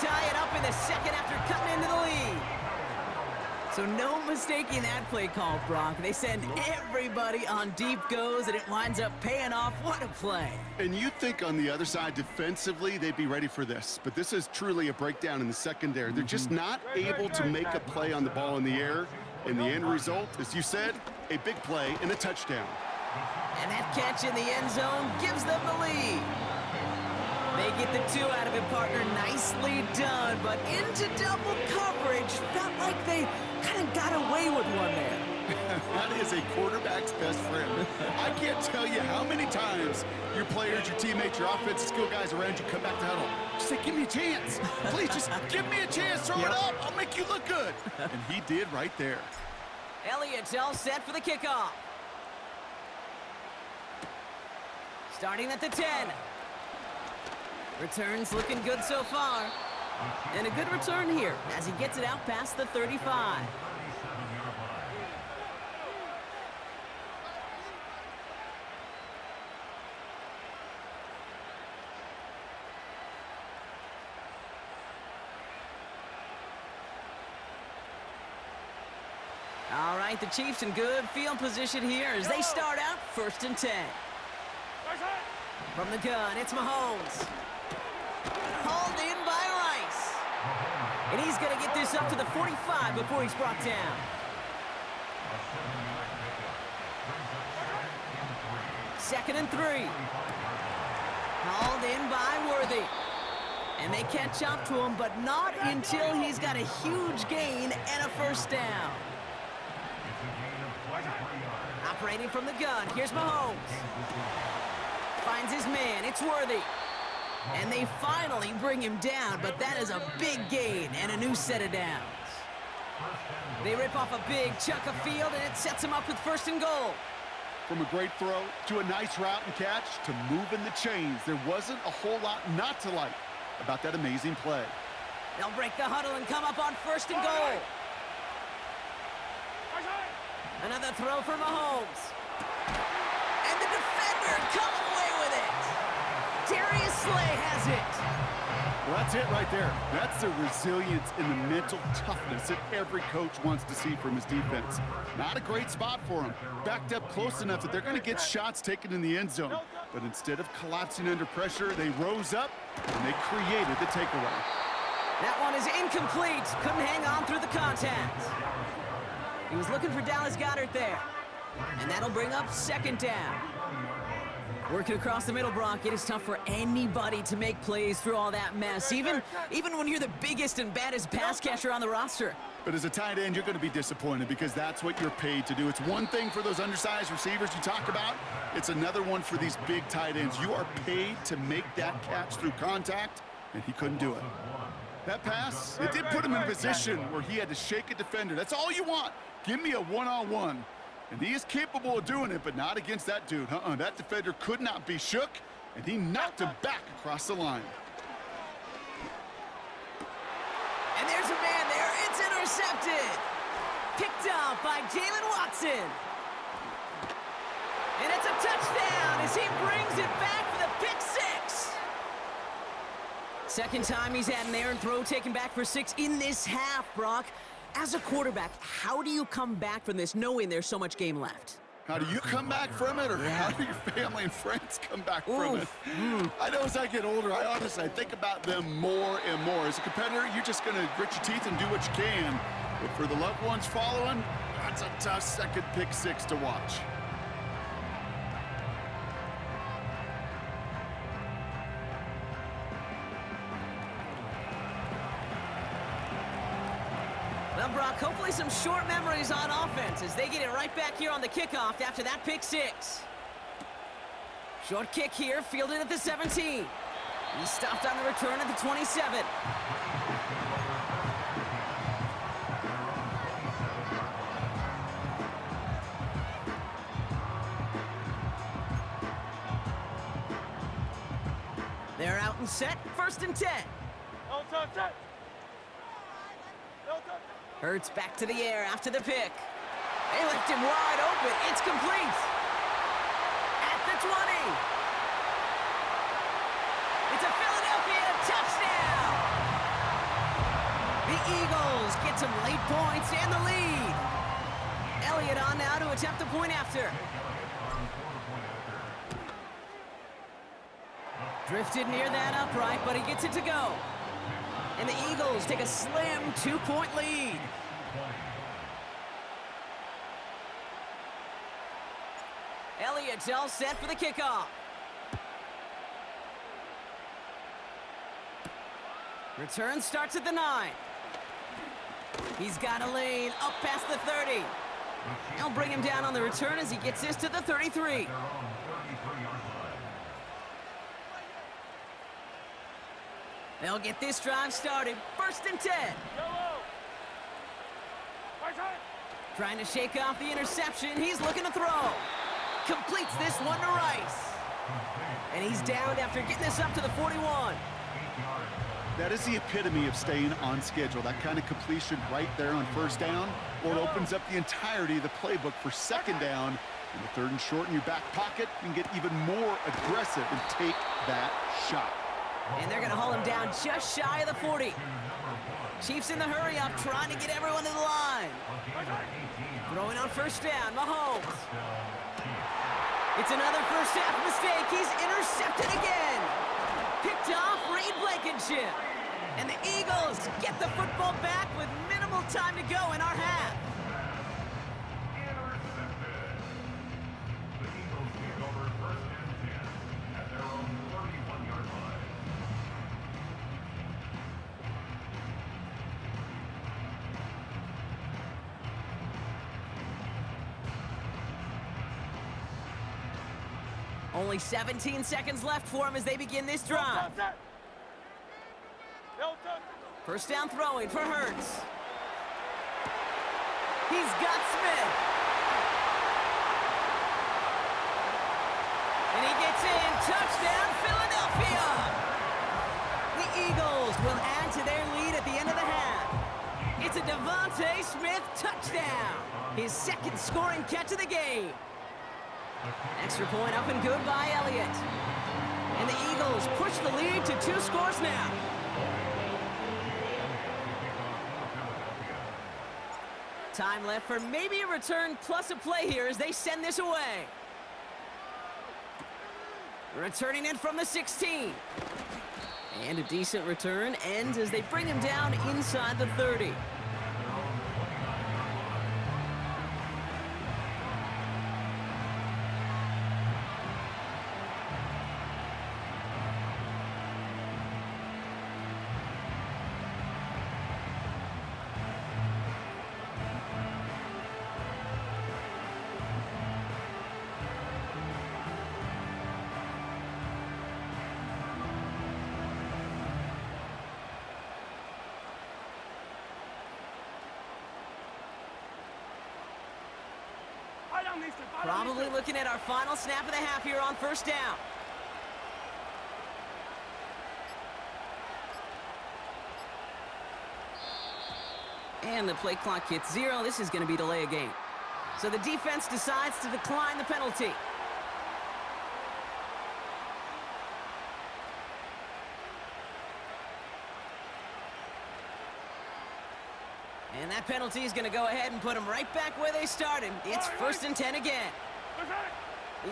tie it up in the second after cutting into the lead. So no mistaking that play call, Brock. They send everybody on deep goes, and it winds up paying off. What a play. And you think on the other side defensively they'd be ready for this, but this is truly a breakdown in the secondary. They're just not able to make a play on the ball in the air, and the end result, as you said, a big play and a touchdown. And that catch in the end zone gives them the lead. They get the 2 out of it, partner. Nicely done, but into double coverage. Felt like they kind of got away with one there. That is a quarterback's best friend. I can't tell you how many times your players, your teammates, your offensive skill guys around you come back to huddle. Just say, give me a chance. Please, just give me a chance. Throw it up. I'll make you look good. And he did right there. Elliott's all set for the kickoff. Starting at the 10. Returns looking good so far. And a good return here as he gets it out past the 35. All right, the Chiefs in good field position here as they start out 1st and 10. From the gun, it's Mahomes. Hauled in by Rice. And he's going to get this up to the 45 before he's brought down. Second and 3. Hauled in by Worthy. And they catch up to him, but not until he's got a huge gain and a first down. Operating from the gun, here's Mahomes. Finds his man, it's Worthy. And they finally bring him down, but that is a big gain and a new set of downs. They rip off a big chunk of field, and it sets him up with 1st and goal. From a great throw to a nice route and catch to moving the chains, there wasn't a whole lot not to like about that amazing play. They'll break the huddle and come up on 1st and goal. Another throw for Mahomes. And the defender comes away with it. Darius Slay has it. Well, that's it right there. That's the resilience and the mental toughness that every coach wants to see from his defense. Not a great spot for him. Backed up close enough that they're going to get shots taken in the end zone. But instead of collapsing under pressure, they rose up and they created the takeaway. That one is incomplete. Couldn't hang on through the contact. He was looking for Dallas Goedert there. And that'll bring up 2nd down. Working across the middle, Brock, it is tough for anybody to make plays through all that mess, even when you're the biggest and baddest pass catcher on the roster. But as a tight end, you're going to be disappointed because that's what you're paid to do. It's one thing for those undersized receivers you talk about. It's another one for these big tight ends. You are paid to make that catch through contact, and he couldn't do it. That pass, it did put him in a position where he had to shake a defender. That's all you want. Give me a one-on-one. And he is capable of doing it, but not against that dude. That defender could not be shook, and he knocked him back across the line. And there's a man there. It's intercepted. Picked up by Jalen Watson. And it's a touchdown as he brings it back for the pick 6. Second time he's had an errant throw taken back for 6 in this half, Brock. As a quarterback, how do you come back from this knowing there's so much game left? How do you come back from it, or how do your family and friends come back from it? I know as I get older, I think about them more and more. As a competitor, you're just going to grit your teeth and do what you can. But for the loved ones following, that's a tough second pick 6 to watch. Well, Brock, hopefully some short memories on offense as they get it right back here on the kickoff after that pick 6. Short kick here, fielded at the 17. He stopped on the return at the 27. They're out and set, 1st and 10. Hurts back to the air after the pick. They left him wide open. It's complete. At the 20. It's a Philadelphia touchdown. Eagles get some late points and the lead. Elliott on now to attempt the point after. Drifted near that upright, but he gets it to go. And the Eagles take a slim 2-point lead. Elliott's all set for the kickoff. Return starts at the 9. He's got a lane up past the 30. They'll bring him down on the return as he gets this to the 33. They'll get this drive started. 1st and 10. Trying to shake off the interception. He's looking to throw. Completes this one to Rice. And he's down after getting this up to the 41. That is the epitome of staying on schedule. That kind of completion right there on 1st down, or it opens up the entirety of the playbook for 2nd down. In the 3rd and short in your back pocket, you can get even more aggressive and take that shot. And they're going to haul him down just shy of the 40. Chiefs in the hurry-up, trying to get everyone to the line. Throwing on 1st down, Mahomes. It's another first-half mistake. He's intercepted again. Picked off Reed Blankenship. And the Eagles get the football back with minimal time to go in our half. Only 17 seconds left for him as they begin this drive. 1st down throwing for Hurts. He's got Smith. And he gets in. Touchdown, Philadelphia. The Eagles will add to their lead at the end of the half. It's a Devontae Smith touchdown. His 2nd scoring catch of the game. Extra point up and good by Elliott. And the Eagles push the lead to 2 scores now. Time left for maybe a return plus a play here as they send this away. Returning in from the 16. And a decent return ends as they bring him down inside the 30. Probably looking at our final snap of the half here on 1st down. And the play clock hits 0. This is going to be delay a game. So the defense decides to decline the penalty. And that penalty is going to go ahead and put them right back where they started. It's 1st and 10 again.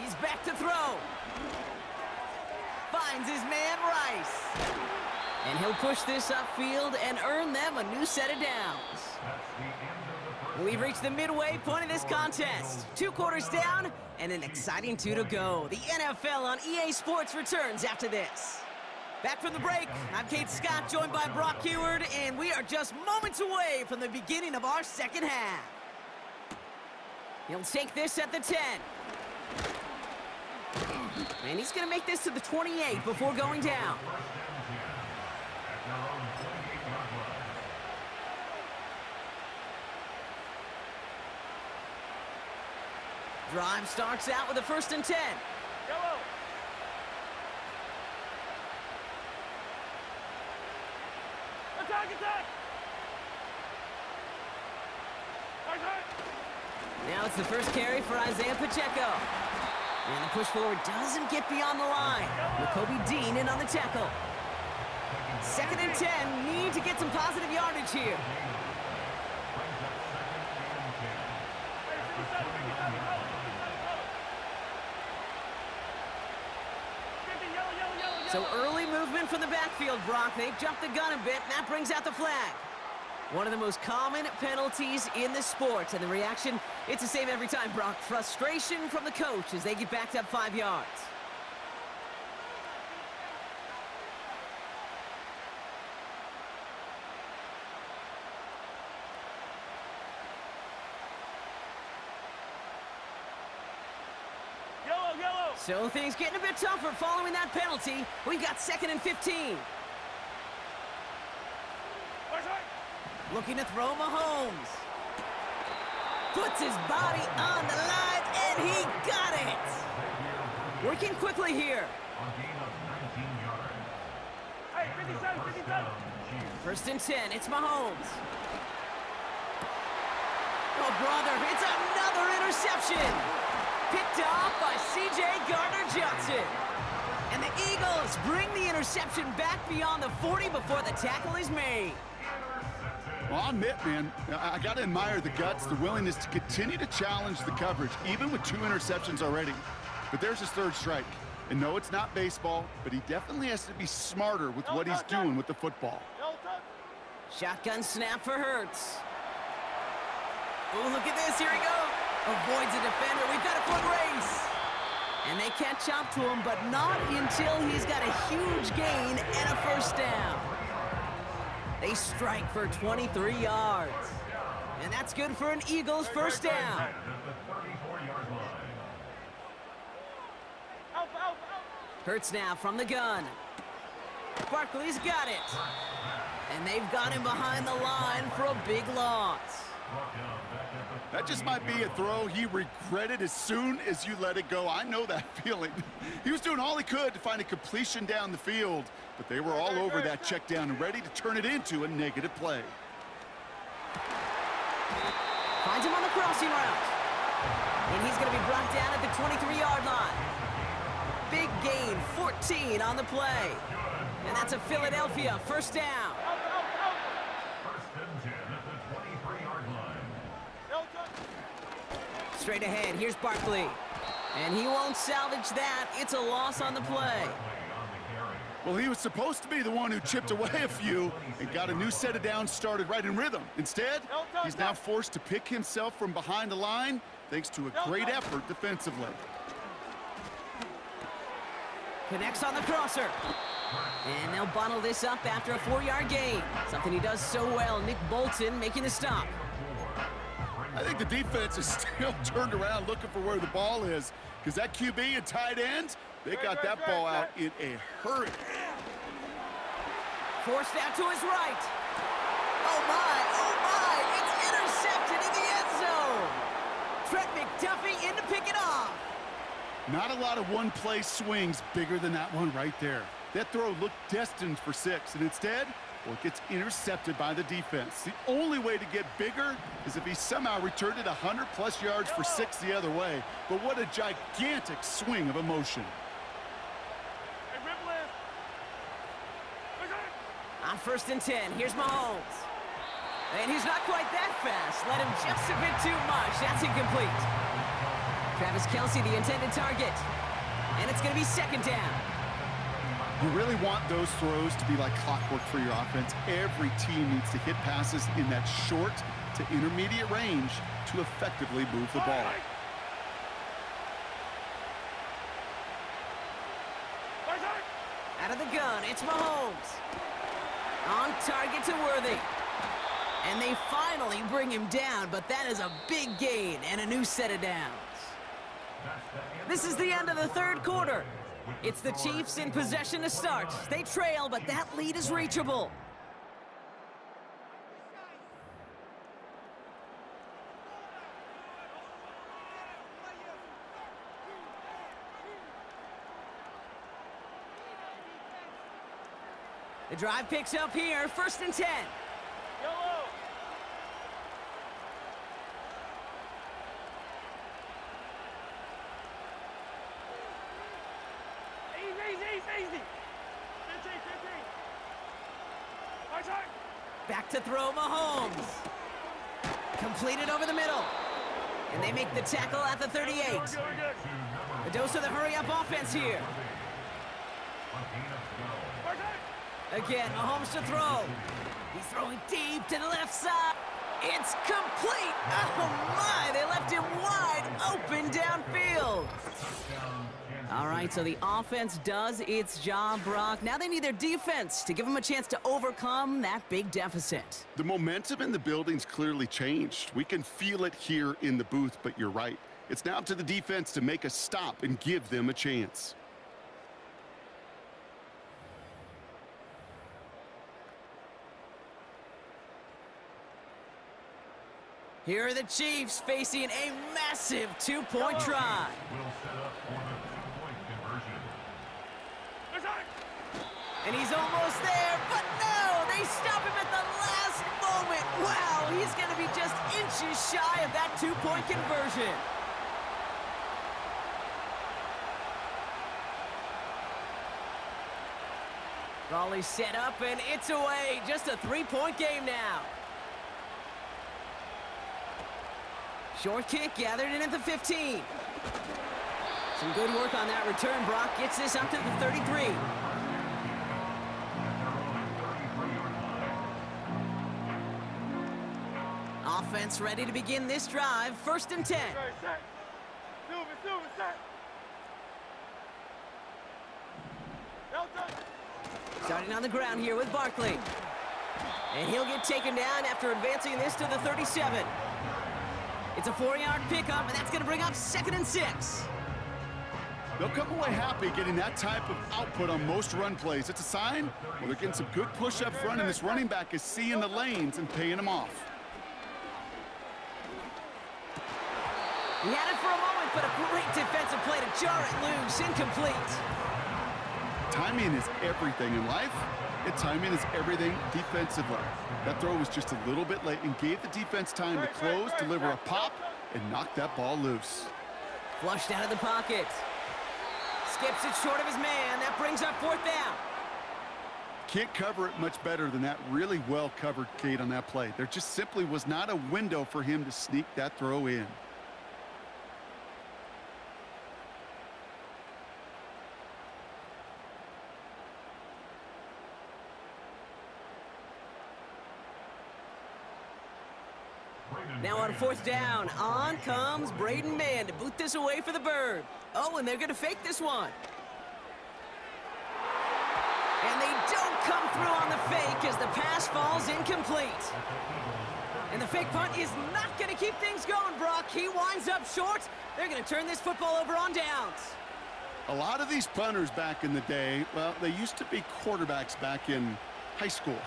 He's back to throw. Finds his man Rice. And he'll push this upfield and earn them a new set of downs. We've reached the midway point of this contest. 2 quarters down and an exciting 2 to go. The NFL on EA Sports returns after this. Back from the break, I'm Kate Scott, joined by Brock Heward, and we are just moments away from the beginning of our 2nd half. He'll take this at the 10. And he's going to make this to the 28 before going down. Drive starts out with a 1st and 10. Now it's the first carry for Isaiah Pacheco. And the push forward doesn't get beyond the line. With Kobe Dean in on the tackle. 2nd and 10. Need to get some positive yardage here. So early movement from the backfield, Brock. They jumped the gun a bit, and that brings out the flag. One of the most common penalties in the sport, and the reaction, it's the same every time, Brock. Frustration from the coach as they get backed up 5 yards. So things getting a bit tougher following that penalty. We got 2nd and 15. Looking to throw Mahomes. Puts his body on the line, and he got it. Working quickly here. Hey, 57. 1st and 10, it's Mahomes. Oh, brother, it's another interception. Picked off by C.J. Gardner-Johnson. And the Eagles bring the interception back beyond the 40 before the tackle is made. Well, I'll admit, man, I got to admire the guts, the willingness to continue to challenge the coverage, even with 2 interceptions already. But there's his 3rd strike. And no, it's not baseball, but he definitely has to be smarter with what he's doing with the football. Shotgun snap for Hurts. Oh, look at this. Here he goes. Avoids a defender. We've got a foot race. And they catch up to him, but not until he's got a huge gain and a 1st down. They strike for 23 yards. And that's good for an Eagles 1st down. Hurts now from the gun. Barkley's got it. And they've got him behind the line for a big loss. That just might be a throw he regretted as soon as you let it go. I know that feeling. He was doing all he could to find a completion down the field, but they were all over that check down and ready to turn it into a negative play. Finds him on the crossing route. And he's going to be brought down at the 23-yard line. Big gain, 14 on the play. And that's a Philadelphia 1st down. Straight ahead, here's Barkley. And he won't salvage that. It's a loss on the play. Well, he was supposed to be the one who chipped away a few and got a new set of downs started right in rhythm. Instead, he's now forced to pick himself from behind the line thanks to a great effort defensively. Connects on the crosser. And they'll bottle this up after a 4-yard gain. Something he does so well. Nick Bolton making the stop. I think the defense is still turned around looking for where the ball is, because that QB and tight end, they got that ball out in a hurry. Forced out to his right. Oh my, it's intercepted in the end zone. Trent McDuffie in to pick it off. Not a lot of one-play swings bigger than that one right there. That throw looked destined for 6, and instead, well, it gets intercepted by the defense. The only way to get bigger is if he somehow returned it 100-plus yards for 6 the other way. But what a gigantic swing of emotion. On 1st and 10, here's Mahomes. And he's not quite that fast. Let him just a bit too much. That's incomplete. Travis Kelce, the intended target. And it's going to be 2nd down. You really want those throws to be like clockwork for your offense. Every team needs to hit passes in that short to intermediate range to effectively move the ball. Out of the gun, it's Mahomes. On target to Worthy. And they finally bring him down, but that is a big gain and a new set of downs. This is the end of the 3rd quarter. It's the Chiefs in possession to start. They trail, but that lead is reachable. The drive picks up here, 1st and 10. Yellow. Easy. 15. Back to throw, Mahomes. Completed over the middle. And they make the tackle at the 38. A dose of the hurry-up offense here. Again, Mahomes to throw. He's throwing deep to the left side. It's complete. Oh, my. They left him wide open downfield. All right, so the offense does its job, Brock. Now they need their defense to give them a chance to overcome that big deficit. The momentum in the building's clearly changed. We can feel it here in the booth, but you're right. It's now up to the defense to make a stop and give them a chance. Here are the Chiefs facing a massive two-point try. And he's almost there, but no! They stop him at the last moment. Wow, he's going to be just inches shy of that two-point conversion. Raleigh's set up, and it's away. Just a three-point game now. Short kick gathered in at the 15. Some good work on that return. Brock gets this up to the 33. Offense ready to begin this drive. 1st and 10. Starting on the ground here with Barkley. And he'll get taken down after advancing this to the 37. It's a 4-yard pickup, and that's going to bring up 2nd and 6. They'll come away happy getting that type of output on most run plays. It's a sign, well, they're getting some good push up front, and this running back is seeing the lanes and paying them off. He had it for a moment, but a great defensive play to jar it loose. Incomplete. Timing is everything in life, and timing is everything defensively. That throw was just a little bit late and gave the defense time to close, deliver a pop, and knock that ball loose. Flushed out of the pocket. Skips it short of his man. That brings up 4th down. Can't cover it much better than that really well-covered Kate on that play. There just simply was not a window for him to sneak that throw in. Now on 4th down, on comes Braden Mann to boot this away for the Bird. Oh, and they're going to fake this one. And they don't come through on the fake as the pass falls incomplete. And the fake punt is not going to keep things going, Brock. He winds up short. They're going to turn this football over on downs. A lot of these punters back in the day, well, they used to be quarterbacks back in high school.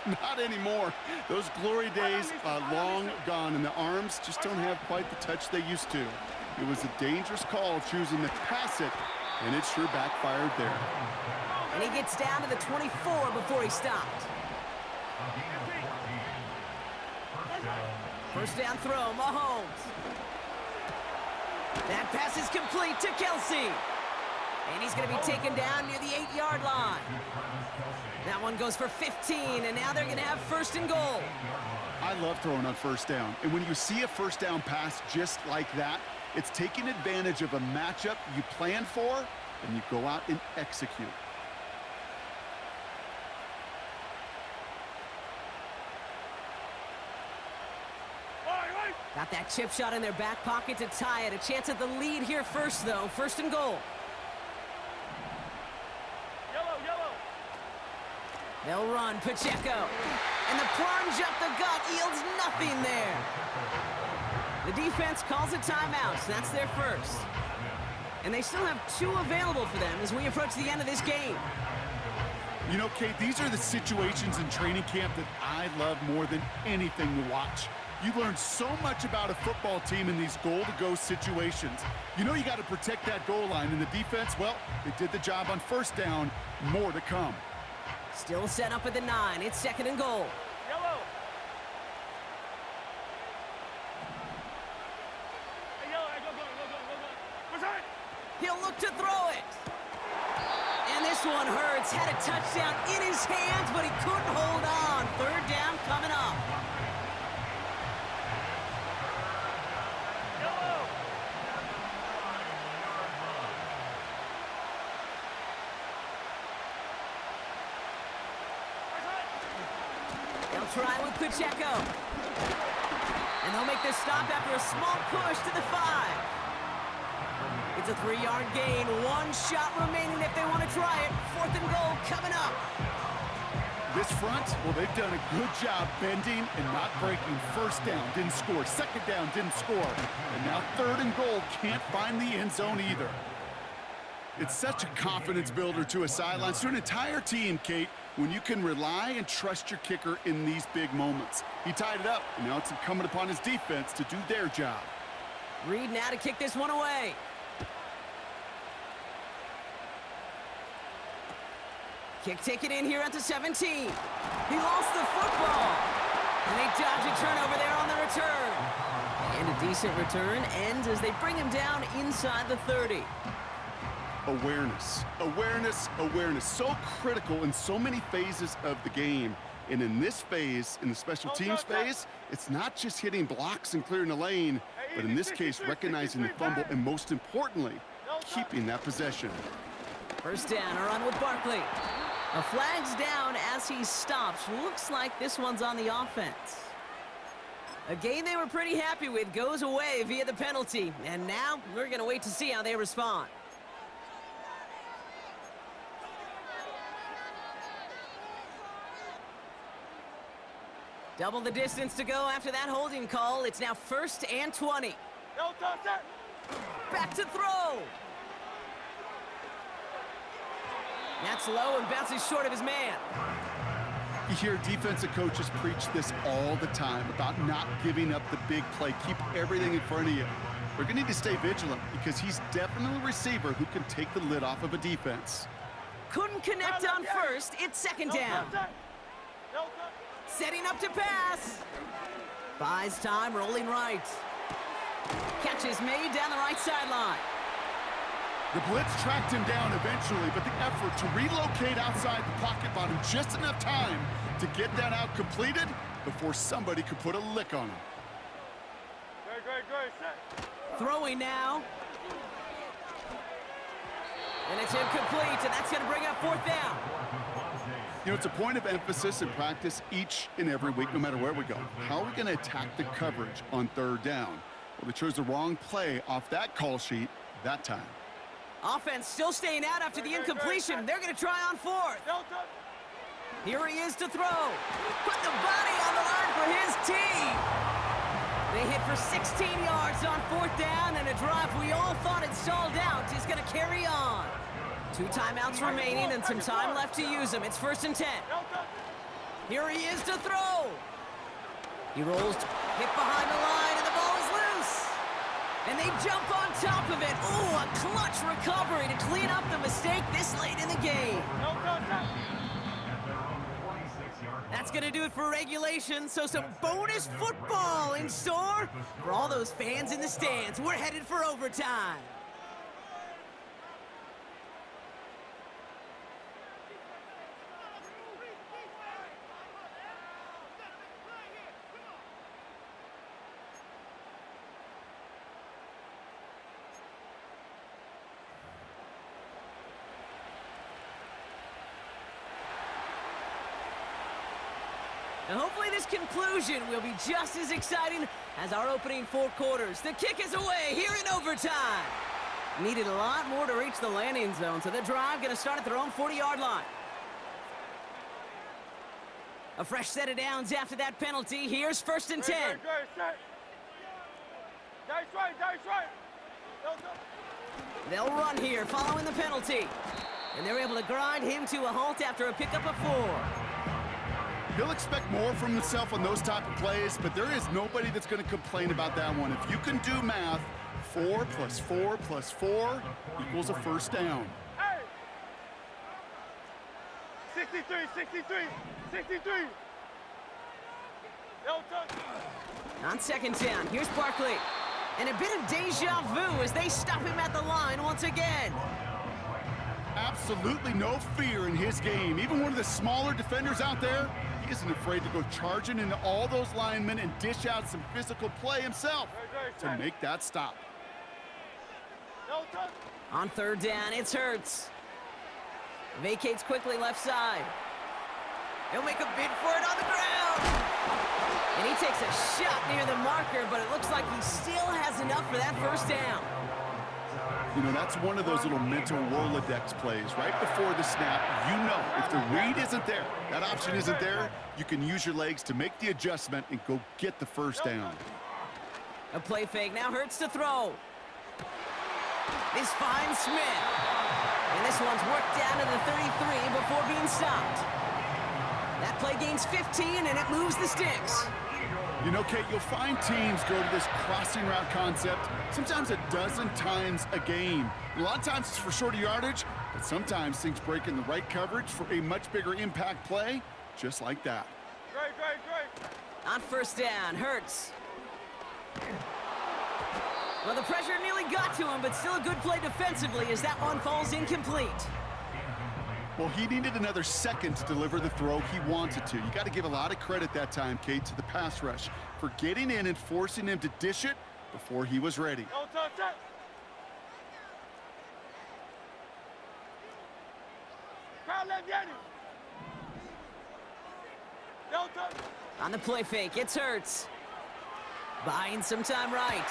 Not anymore. Those glory days are long gone, and the arms just don't have quite the touch they used to. It was a dangerous call choosing to pass it, and it sure backfired there. And he gets down to the 24 before he stopped. 1st down throw, Mahomes. That pass is complete to Kelsey. And he's going to be taken down near the 8-yard line. That one goes for 15, and now they're going to have 1st and goal. I love throwing on 1st down. And when you see a 1st down pass just like that, it's taking advantage of a matchup you plan for, and you go out and execute. Got that chip shot in their back pocket to tie it. A chance at the lead here first, though. 1st and goal. They'll run, Pacheco. And the plunge up the gut yields nothing there. The defense calls a timeout, so that's their 1st. And they still have 2 available for them as we approach the end of this game. You know, Kate, these are the situations in training camp that I love more than anything to watch. You learn so much about a football team in these goal-to-go situations. You know you got to protect that goal line, and the defense, well, they did the job on 1st down. More to come. Still set up at the 9. It's 2nd and goal. Yellow. Hey, yellow. Hey, go. What's that? He'll look to throw it. And this one hurts. Had a touchdown in his hands, but he couldn't hold on. try with Pacheco. And they'll make this stop after a small push to the 5. It's a 3-yard gain. 1 shot remaining if they want to try it. 4th and goal coming up. This front, well, they've done a good job bending and not breaking. 1st down, didn't score. 2nd down, didn't score. And now 3rd and goal, can't find the end zone either. It's such a confidence builder to a sideline, to an entire team, Kate, when you can rely and trust your kicker in these big moments. He tied it up, and now it's incumbent upon his defense to do their job. Reed now to kick this one away. Kick taken in here at the 17. He lost the football. And they dodge a turnover there on the return. And a decent return ends as they bring him down inside the 30. Awareness, awareness, awareness. So critical in so many phases of the game. And in this phase, in the special teams phase, it's not just hitting blocks and clearing the lane, but in this case, recognizing the fumble and most importantly, keeping that possession. 1st down, a run with Barkley. A flag's down as he stops. Looks like this one's on the offense. A game they were pretty happy with goes away via the penalty. And now we're going to wait to see how they respond. Double the distance to go after that holding call. It's now 1st and 20. Back to throw. That's low and bounces short of his man. You hear defensive coaches preach this all the time about not giving up the big play. Keep everything in front of you. They're going to need to stay vigilant because he's definitely a receiver who can take the lid off of a defense. Couldn't connect on 1st. It's 2nd down. Setting up to pass. Buys time, rolling right. Catch is made down the right sideline. The blitz tracked him down eventually, but the effort to relocate outside the pocket bought him just enough time to get that out completed before somebody could put a lick on him. Throwing now. And it's incomplete, and that's going to bring up 4th down. You know, it's a point of emphasis in practice each and every week, no matter where we go. How are we going to attack the coverage on 3rd down? Well, they chose the wrong play off that call sheet that time. Offense still staying out after the incompletion. They're going to try on 4th. Here he is to throw. Put the body on the line for his team. They hit for 16 yards on 4th down, and a drive we all thought had stalled out is going to carry on. 2 timeouts remaining and some time left to use them. It's 1st and 10. Here he is to throw. He rolls, hit behind the line, and the ball is loose. And they jump on top of it. Ooh, a clutch recovery to clean up the mistake this late in the game. That's going to do it for regulation, so some bonus football in store for all those fans in the stands. We're headed for overtime. And hopefully this conclusion will be just as exciting as our opening 4 quarters. The kick is away here in overtime. Needed a lot more to reach the landing zone, so the drive going to start at their own 40-yard line. A fresh set of downs after that penalty. Here's 1st and 10. They'll run here following the penalty. And they're able to grind him to a halt after a pickup of 4. He'll expect more from himself on those type of plays, but there is nobody that's going to complain about that one. If you can do math, 4 plus 4 plus 4 equals a 1st down. Hey! 63, 63, 63. On 2nd down, here's Barkley. And a bit of deja vu as they stop him at the line once again. Absolutely no fear in his game. Even one of the smaller defenders out there, he isn't afraid to go charging into all those linemen and dish out some physical play himself to make that stop. On 3rd down, it's Hurts. Vacates quickly left side. He'll make a bid for it on the ground. And he takes a shot near the marker, but it looks like he still has enough for that first down. You know, that's one of those little mental Rolodex plays. Right before the snap, you know if the read isn't there, that option isn't there, you can use your legs to make the adjustment and go get the first down. A play fake now hurts to throw. This finds Smith. And this one's worked down to the 33 before being stopped. That play gains 15, and it moves the sticks. You know, Kate, you'll find teams go to this crossing route concept sometimes a dozen times a game. A lot of times it's for shorter yardage, but sometimes things break in the right coverage for a much bigger impact play, just like that. Great. On first down, Hurts. Well, the pressure nearly got to him, but still a good play defensively as that one falls incomplete. Well, he needed another second to deliver the throw he wanted to. You got to give a lot of credit that time, Kate, to the pass rush for getting in and forcing him to dish it before he was ready. Don't touch that. Crowd, let get him. Don't touch. On the play fake, it's Hurts. Buying some time right.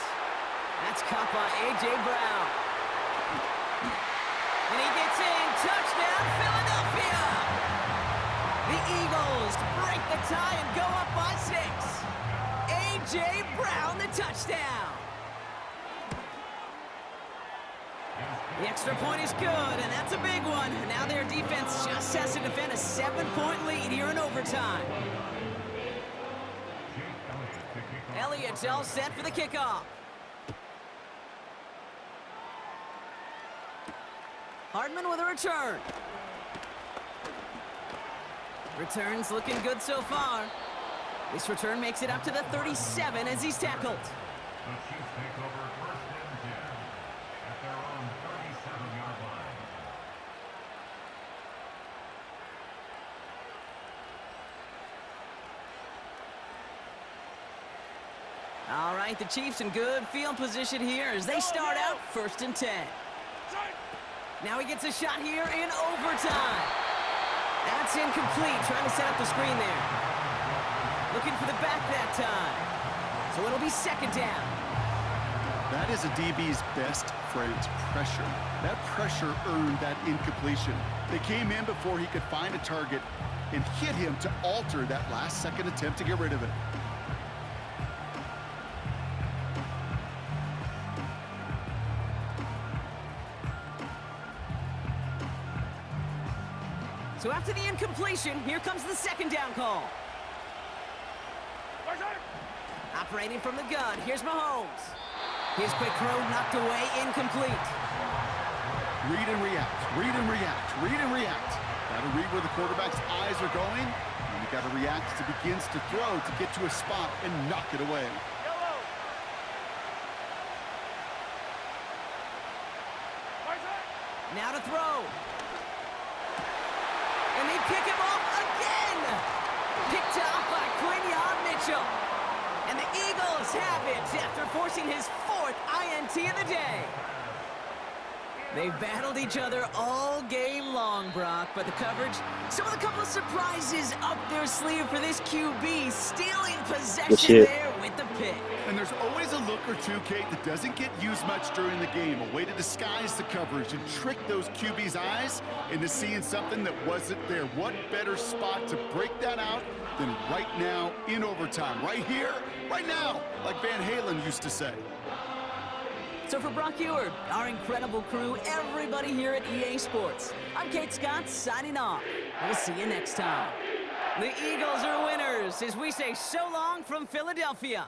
That's caught by A.J. Brown. And he gets in. Touchdown, Philadelphia! The Eagles break the tie and go up by 6. A.J. Brown, the touchdown. The extra point is good, and that's a big one. Now their defense just has to defend a 7-point lead here in overtime. Elliott's all set for the kickoff. Hardman with a return. Returns looking good so far. This return makes it up to the 37 as he's tackled. The Chiefs take over first and 10 at their own 37-yard line. All right, the Chiefs in good field position here as they start out first and 10. Now he gets a shot here in overtime. That's incomplete, trying to set up the screen there. Looking for the back that time. So it'll be second down. That is a DB's best friend, pressure. That pressure earned that incompletion. They came in before he could find a target and hit him to alter that last-second attempt to get rid of it. So after the incompletion, here comes the second down call. Operating from the gun, here's Mahomes. His quick throw knocked away, incomplete. Read and react, read and react, read and react. Got to read where the quarterback's eyes are going, and you got to react as he begins to throw to get to a spot and knock it away. Now to throw. And they pick him off again. Picked off by Quinion Mitchell. And the Eagles have it after forcing his 4th INT of the day. They've battled each other all game long, Brock, but the coverage, some of the couple of surprises up their sleeve for this QB, still in possession there with the pick. And there's always a look or two, Kate, that doesn't get used much during the game. A way to disguise the coverage and trick those QB's eyes into seeing something that wasn't there. What better spot to break that out than right now in overtime? Right here, right now, like Van Halen used to say. So for Brock Ewart, our incredible crew, everybody here at EA Sports, I'm Kate Scott signing off. We'll see you next time. The Eagles are winners as we say so long from Philadelphia.